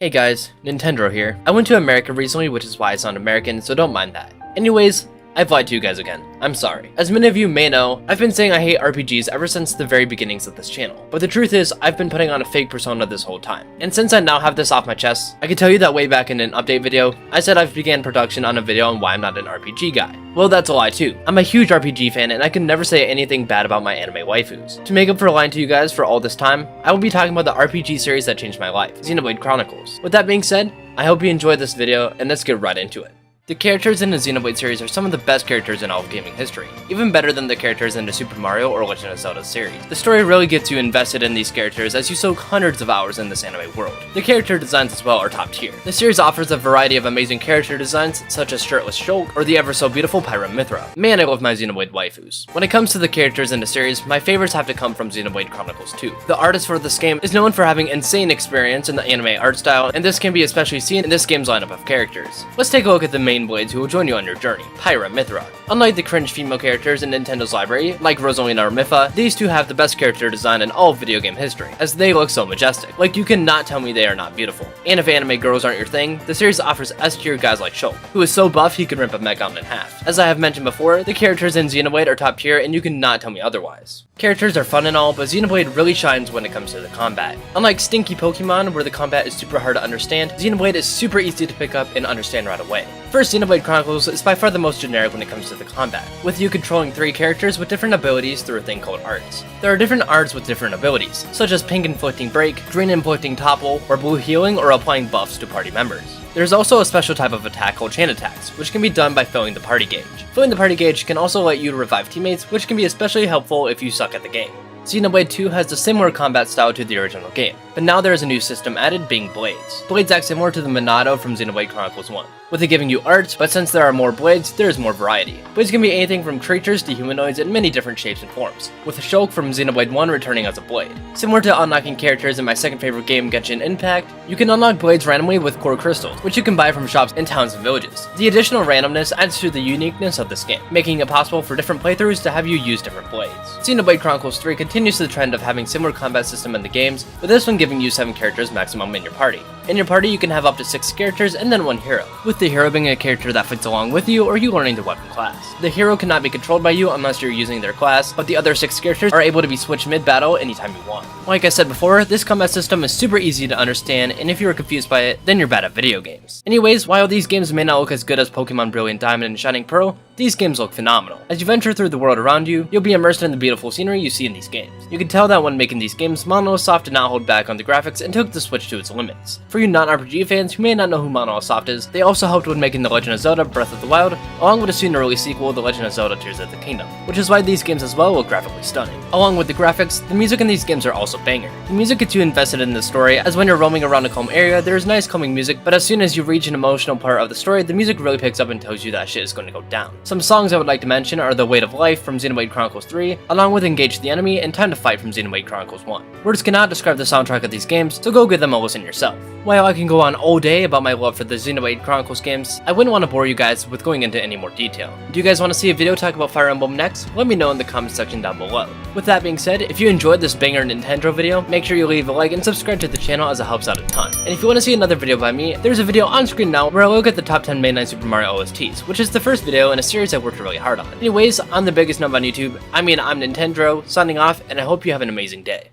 Hey guys, Nintendo here. I went to America recently, which is why I sound American, so don't mind that. Anyways, I've lied to you guys again. I'm sorry. As many of you may know, I've been saying I hate RPGs ever since the very beginnings of this channel. But the truth is, I've been putting on a fake persona this whole time. And since I now have this off my chest, I can tell you that way back in an update video, I said I've began production on a video on why I'm not an RPG guy. Well, that's a lie too. I'm a huge RPG fan and I can never say anything bad about my anime waifus. To make up for lying to you guys for all this time, I will be talking about the RPG series that changed my life, Xenoblade Chronicles. With that being said, I hope you enjoyed this video and let's get right into it. The characters in the Xenoblade series are some of the best characters in all of gaming history, even better than the characters in the Super Mario or Legend of Zelda series. The story really gets you invested in these characters as you soak hundreds of hours in this anime world. The character designs as well are top tier. The series offers a variety of amazing character designs such as Shirtless Shulk or the ever so beautiful Pirate Mithra. Man, I love my Xenoblade waifus. When it comes to the characters in the series, my favorites have to come from Xenoblade Chronicles 2. The artist for this game is known for having insane experience in the anime art style, and this can be especially seen in this game's lineup of characters. Let's take a look at the main blades who will join you on your journey, Pirate Mithra. Unlike the cringe female characters in Nintendo's library, like Rosalina or Mipha, these two have the best character design in all of video game history, as they look so majestic. Like, you cannot tell me they are not beautiful. And if anime girls aren't your thing, the series offers S-tier guys like Shulk, who is so buff he can rip a mech mountain in half. As I have mentioned before, the characters in Xenoblade are top tier and you cannot tell me otherwise. Characters are fun and all, but Xenoblade really shines when it comes to the combat. Unlike stinky Pokemon, where the combat is super hard to understand, Xenoblade is super easy to pick up and understand right away. First, Xenoblade Chronicles is by far the most generic when it comes to the combat, with you controlling 3 characters with different abilities through a thing called arts. There are different arts with different abilities, such as pink inflicting break, green inflicting topple, or blue healing or applying buffs to party members. There's also a special type of attack called chain attacks, which can be done by filling the party gauge. Filling the party gauge can also let you revive teammates, which can be especially helpful if you suck at the game. Xenoblade 2 has a similar combat style to the original game, but now there is a new system added, being blades. Blades act similar to the Monado from Xenoblade Chronicles 1, with it giving you arts, but since there are more blades, there is more variety. Blades can be anything from creatures to humanoids in many different shapes and forms, with Shulk from Xenoblade 1 returning as a blade. Similar to unlocking characters in my second favorite game, Genshin Impact, you can unlock blades randomly with core crystals, which you can buy from shops in towns and villages. The additional randomness adds to the uniqueness of this game, making it possible for different playthroughs to have you use different blades. Xenoblade Chronicles 3 continues the trend of having similar combat system in the games, with this one giving you 7 characters maximum in your party. In your party, you can have up to 6 characters and then 1 hero, with the hero being a character that fits along with you or you learning their weapon class. The hero cannot be controlled by you unless you're using their class, but the other 6 characters are able to be switched mid-battle anytime you want. Like I said before, this combat system is super easy to understand, and if you are confused by it, then you're bad at video games. Anyways, while these games may not look as good as Pokemon Brilliant Diamond and Shining Pearl, these games look phenomenal. As you venture through the world around you, you'll be immersed in the beautiful scenery you see in these games. You can tell that when making these games, Monolith Soft did not hold back on the graphics and took the Switch to its limits. For you non-RPG fans who may not know who Monolith Soft is, they also helped when making The Legend of Zelda Breath of the Wild, along with a soon-to-release sequel, The Legend of Zelda Tears of the Kingdom, which is why these games as well look graphically stunning. Along with the graphics, the music in these games are also banger. The music gets you invested in the story, as when you're roaming around a calm area, there is nice calming music, but as soon as you reach an emotional part of the story, the music really picks up and tells you that shit is going to go down. Some songs I would like to mention are The Weight of Life from Xenoblade Chronicles 3, along with Engage the Enemy and Time to Fight from Xenoblade Chronicles 1. Words cannot describe the soundtrack of these games, so go give them a listen yourself. While I can go on all day about my love for the Xenoblade Chronicles games, I wouldn't want to bore you guys with going into any more detail. Do you guys want to see a video talk about Fire Emblem next? Let me know in the comment section down below. With that being said, if you enjoyed this banger Nintendo video, make sure you leave a like and subscribe to the channel as it helps out a ton. And if you want to see another video by me, there's a video on screen now where I look at the top 10 mainline Super Mario OSTs, which is the first video in a series I worked really hard on. Anyways, I'm the biggest nub on YouTube. I'm Nintendo, signing off, and I hope you have an amazing day.